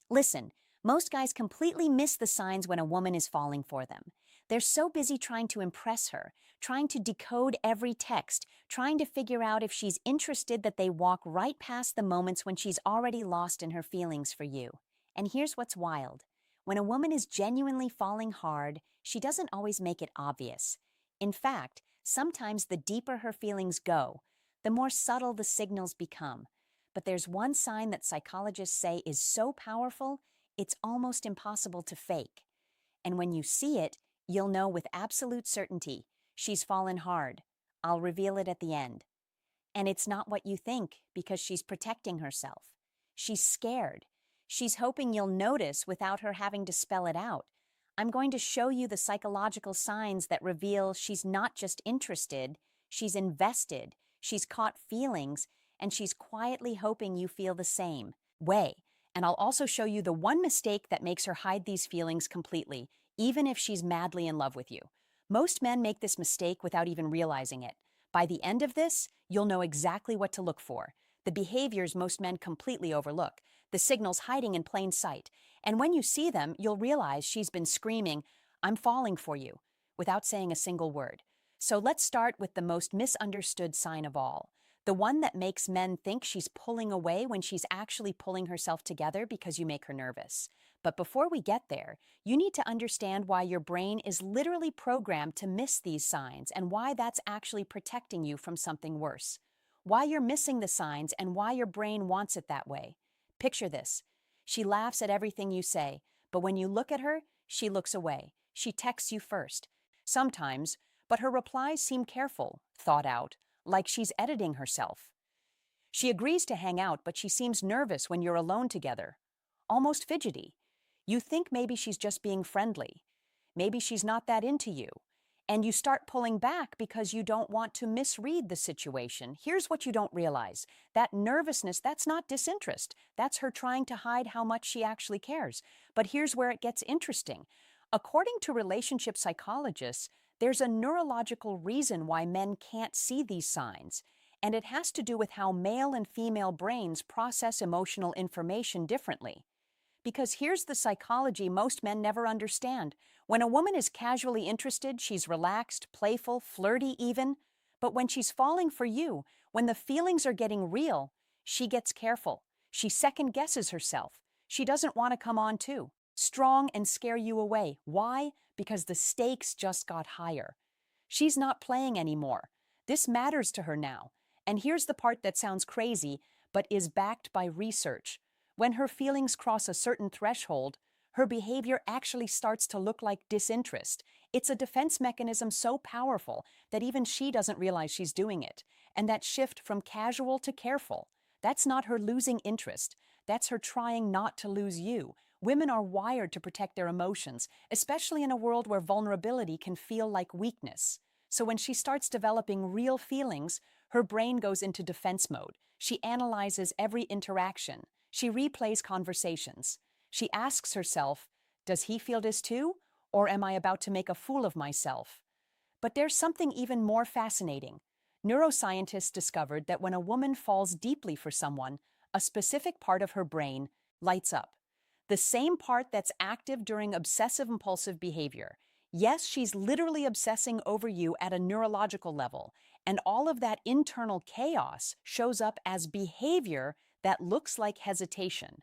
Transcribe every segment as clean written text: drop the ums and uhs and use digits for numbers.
Listen, most guys completely miss the signs when a woman is falling for them. They're so busy trying to impress her, trying to decode every text, trying to figure out if she's interested that they walk right past the moments when she's already lost in her feelings for you. And here's what's wild. When a woman is genuinely falling hard, she doesn't always make it obvious. In fact, sometimes the deeper her feelings go, the more subtle the signals become. But there's one sign that psychologists say is so powerful, it's almost impossible to fake. And when you see it, you'll know with absolute certainty she's fallen hard. I'll reveal it at the end. And it's not what you think because she's protecting herself. She's scared. She's hoping you'll notice without her having to spell it out. I'm going to show you the psychological signs that reveal she's not just interested, she's invested, she's caught feelings, and she's quietly hoping you feel the same way. And I'll also show you the one mistake that makes her hide these feelings completely, even if she's madly in love with you. Most men make this mistake without even realizing it. By the end of this, you'll know exactly what to look for, the behaviors most men completely overlook, the signals hiding in plain sight. And when you see them, you'll realize she's been screaming, "I'm falling for you," without saying a single word. So let's start with the most misunderstood sign of all, the one that makes men think she's pulling away when she's actually pulling herself together because you make her nervous. But before we get there, you need to understand why your brain is literally programmed to miss these signs and why that's actually protecting you from something worse. Why you're missing the signs and why your brain wants it that way. Picture this. She laughs at everything you say, but when you look at her, she looks away. She texts you first. Sometimes, but her replies seem careful, thought out, like she's editing herself. She agrees to hang out, but she seems nervous when you're alone together, almost fidgety. You think maybe she's just being friendly. Maybe she's not that into you. And you start pulling back because you don't want to misread the situation. Here's what you don't realize. That nervousness, that's not disinterest. That's her trying to hide how much she actually cares. But here's where it gets interesting. According to relationship psychologists, there's a neurological reason why men can't see these signs, and it has to do with how male and female brains process emotional information differently. Because here's the psychology most men never understand. When a woman is casually interested, she's relaxed, playful, flirty even. But when she's falling for you, when the feelings are getting real, she gets careful. She second guesses herself. She doesn't want to come on too strong and scare you away. Why? Because the stakes just got higher. She's not playing anymore. This matters to her now. And here's the part that sounds crazy, but is backed by research. When her feelings cross a certain threshold, her behavior actually starts to look like disinterest. It's a defense mechanism so powerful that even she doesn't realize she's doing it. And that shift from casual to careful, that's not her losing interest. That's her trying not to lose you. Women are wired to protect their emotions, especially in a world where vulnerability can feel like weakness. So when she starts developing real feelings, her brain goes into defense mode. She analyzes every interaction. She replays conversations. She asks herself, does he feel this too? Or am I about to make a fool of myself? But there's something even more fascinating. Neuroscientists discovered that when a woman falls deeply for someone, a specific part of her brain lights up. The same part that's active during obsessive-impulsive behavior. Yes, she's literally obsessing over you at a neurological level, and all of that internal chaos shows up as behavior that looks like hesitation.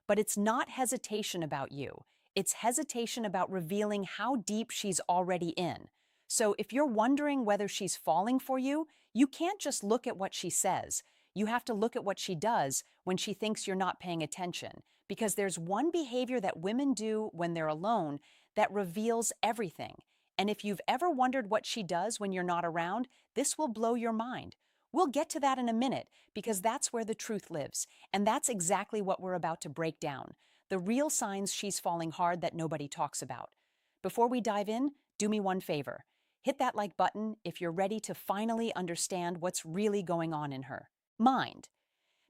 But it's not hesitation about you. It's hesitation about revealing how deep she's already in. So if you're wondering whether she's falling for you, you can't just look at what she says. You have to look at what she does when she thinks you're not paying attention. Because there's one behavior that women do when they're alone that reveals everything. And if you've ever wondered what she does when you're not around, this will blow your mind. We'll get to that in a minute because that's where the truth lives. And that's exactly what we're about to break down. The real signs she's falling hard that nobody talks about. Before we dive in, do me one favor. Hit that like button if you're ready to finally understand what's really going on in her mind.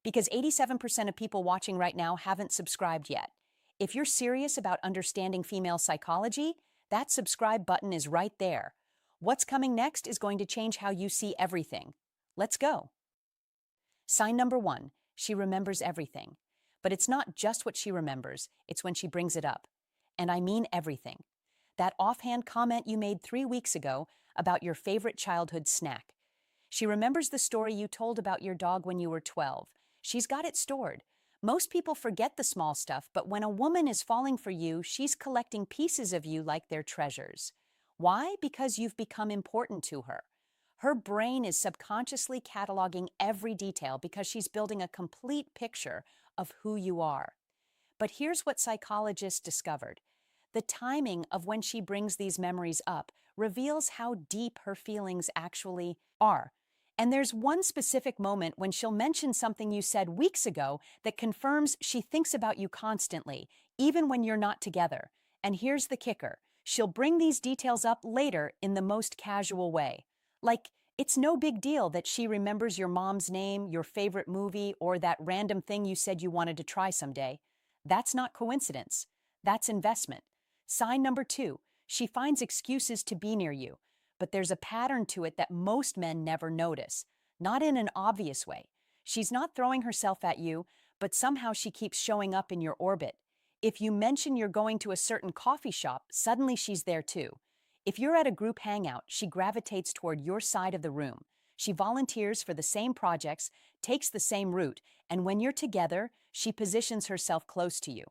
Because 87% of people watching right now haven't subscribed yet. If you're serious about understanding female psychology, that subscribe button is right there. What's coming next is going to change how you see everything. Let's go. Sign number 1, she remembers everything. But it's not just what she remembers, it's when she brings it up. And I mean everything. That offhand comment you made 3 weeks ago about your favorite childhood snack. She remembers the story you told about your dog when you were 12. She's got it stored. Most people forget the small stuff, but when a woman is falling for you, she's collecting pieces of you like they're treasures. Why? Because you've become important to her. Her brain is subconsciously cataloging every detail because she's building a complete picture of who you are. But here's what psychologists discovered. The timing of when she brings these memories up reveals how deep her feelings actually are. And there's one specific moment when she'll mention something you said weeks ago that confirms she thinks about you constantly, even when you're not together. And here's the kicker. She'll bring these details up later in the most casual way. Like, it's no big deal that she remembers your mom's name, your favorite movie, or that random thing you said you wanted to try someday. That's not coincidence. That's investment. Sign number 2, she finds excuses to be near you, but there's a pattern to it that most men never notice, not in an obvious way. She's not throwing herself at you, but somehow she keeps showing up in your orbit. If you mention you're going to a certain coffee shop, suddenly she's there too. If you're at a group hangout, she gravitates toward your side of the room. She volunteers for the same projects, takes the same route, and when you're together, she positions herself close to you.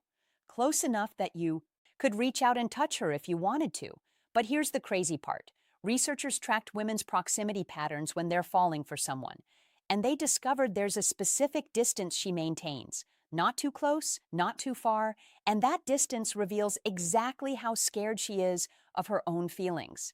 Close enough that you could reach out and touch her if you wanted to. But here's the crazy part. Researchers tracked women's proximity patterns when they're falling for someone, and they discovered there's a specific distance she maintains. Not too close, not too far, and that distance reveals exactly how scared she is of her own feelings.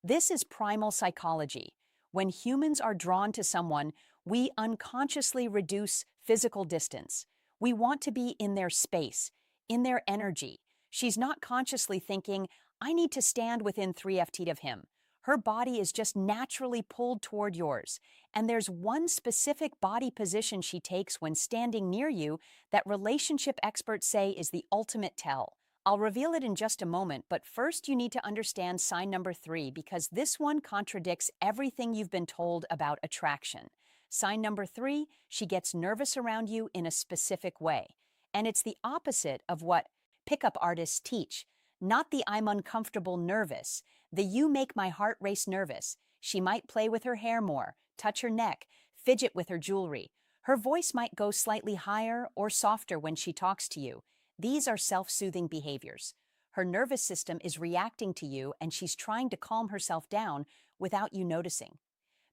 This is primal psychology. When humans are drawn to someone, we unconsciously reduce physical distance. We want to be in their space, in their energy. She's not consciously thinking, I need to stand within 3 ft of him. Her body is just naturally pulled toward yours. And there's one specific body position she takes when standing near you that relationship experts say is the ultimate tell. I'll reveal it in just a moment, but first you need to understand sign number 3 because this one contradicts everything you've been told about attraction. Sign number 3, she gets nervous around you in a specific way. And it's the opposite of what pickup artists teach. Not the I'm uncomfortable nervous, the you make my heart race nervous. She might play with her hair more, touch her neck, fidget with her jewelry. Her voice might go slightly higher or softer when she talks to you. These are self-soothing behaviors. Her nervous system is reacting to you and she's trying to calm herself down without you noticing.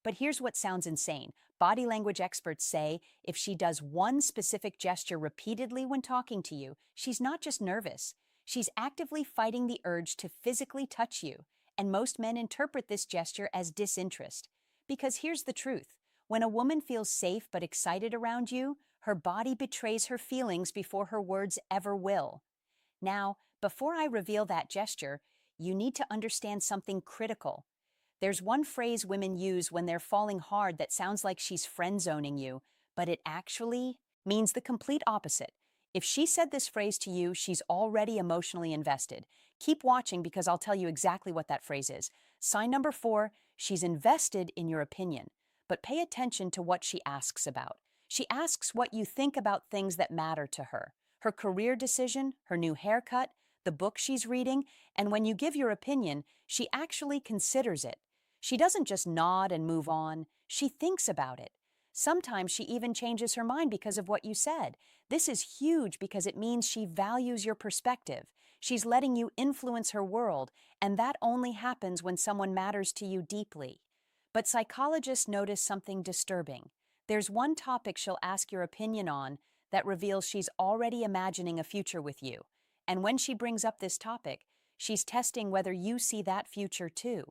But here's what sounds insane. Body language experts say if she does one specific gesture repeatedly when talking to you, she's not just nervous. She's actively fighting the urge to physically touch you. And most men interpret this gesture as disinterest. Because here's the truth. When a woman feels safe but excited around you, her body betrays her feelings before her words ever will. Now, before I reveal that gesture, you need to understand something critical. There's one phrase women use when they're falling hard that sounds like she's friend-zoning you, but it actually means the complete opposite. If she said this phrase to you, she's already emotionally invested. Keep watching because I'll tell you exactly what that phrase is. Sign number 4, she's invested in your opinion. But pay attention to what she asks about. She asks what you think about things that matter to her. Her career decision, her new haircut, the book she's reading, and when you give your opinion, she actually considers it. She doesn't just nod and move on, she thinks about it. Sometimes she even changes her mind because of what you said. This is huge because it means she values your perspective. She's letting you influence her world, and that only happens when someone matters to you deeply. But psychologists notice something disturbing. There's one topic she'll ask your opinion on that reveals she's already imagining a future with you. And when she brings up this topic, she's testing whether you see that future too.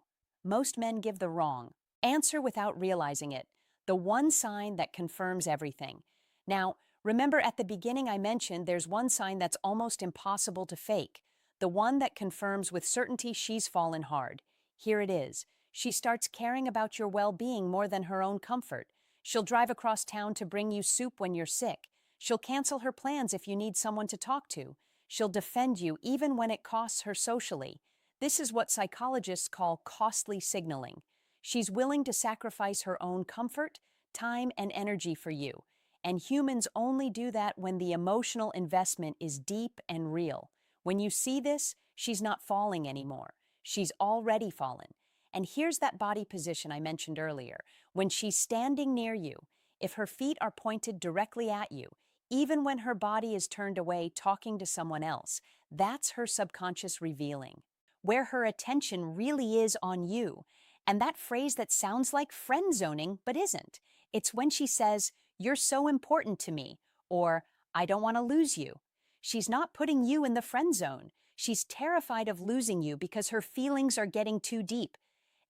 Most men give the wrong answer without realizing it, the one sign that confirms everything. Now, remember at the beginning I mentioned there's one sign that's almost impossible to fake, the one that confirms with certainty she's fallen hard. Here it is. She starts caring about your well-being more than her own comfort. She'll drive across town to bring you soup when you're sick. She'll cancel her plans if you need someone to talk to. She'll defend you even when it costs her socially. This is what psychologists call costly signaling. She's willing to sacrifice her own comfort, time, and energy for you. And humans only do that when the emotional investment is deep and real. When you see this, she's not falling anymore. She's already fallen. And here's that body position I mentioned earlier. When she's standing near you, if her feet are pointed directly at you, even when her body is turned away talking to someone else, that's her subconscious revealing, where her attention really is on you. And that phrase that sounds like friend zoning but isn't. It's when she says, "You're so important to me," or "I don't want to lose you." She's not putting you in the friend zone. She's terrified of losing you because her feelings are getting too deep.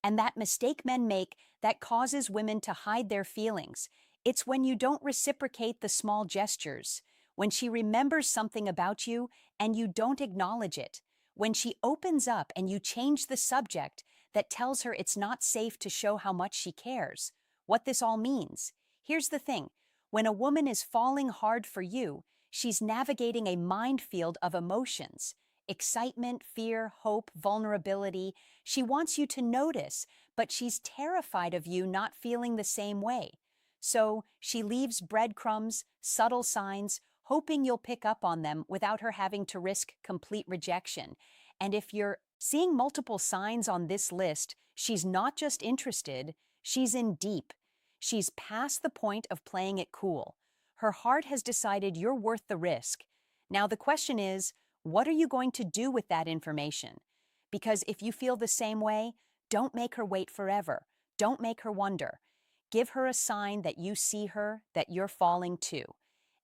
And that mistake men make that causes women to hide their feelings. It's when you don't reciprocate the small gestures, when she remembers something about you and you don't acknowledge it, when she opens up and you change the subject that tells her it's not safe to show how much she cares. What this all means. Here's the thing. When a woman is falling hard for you, she's navigating a minefield of emotions. Excitement, fear, hope, vulnerability. She wants you to notice, but she's terrified of you not feeling the same way. So she leaves breadcrumbs, subtle signs, hoping you'll pick up on them without her having to risk complete rejection. And if you're seeing multiple signs on this list, she's not just interested, she's in deep. She's past the point of playing it cool. Her heart has decided you're worth the risk. Now the question is, what are you going to do with that information? Because if you feel the same way, don't make her wait forever. Don't make her wonder. Give her a sign that you see her, that you're falling too.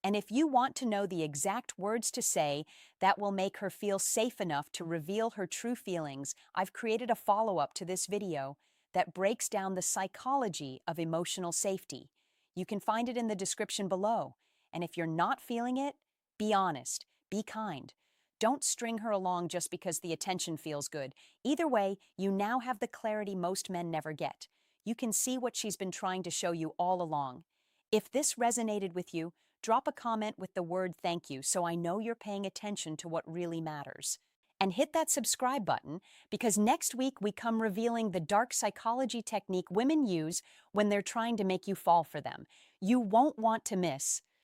And if you want to know the exact words to say that will make her feel safe enough to reveal her true feelings, I've created a follow-up to this video that breaks down the psychology of emotional safety. You can find it in the description below. And if you're not feeling it, be honest, be kind. Don't string her along just because the attention feels good. Either way, you now have the clarity most men never get. You can see what she's been trying to show you all along. If this resonated with you, drop a comment with the word "thank you" so I know you're paying attention to what really matters. And hit that subscribe button because next week we come revealing the dark psychology technique women use when they're trying to make you fall for them. You won't want to miss.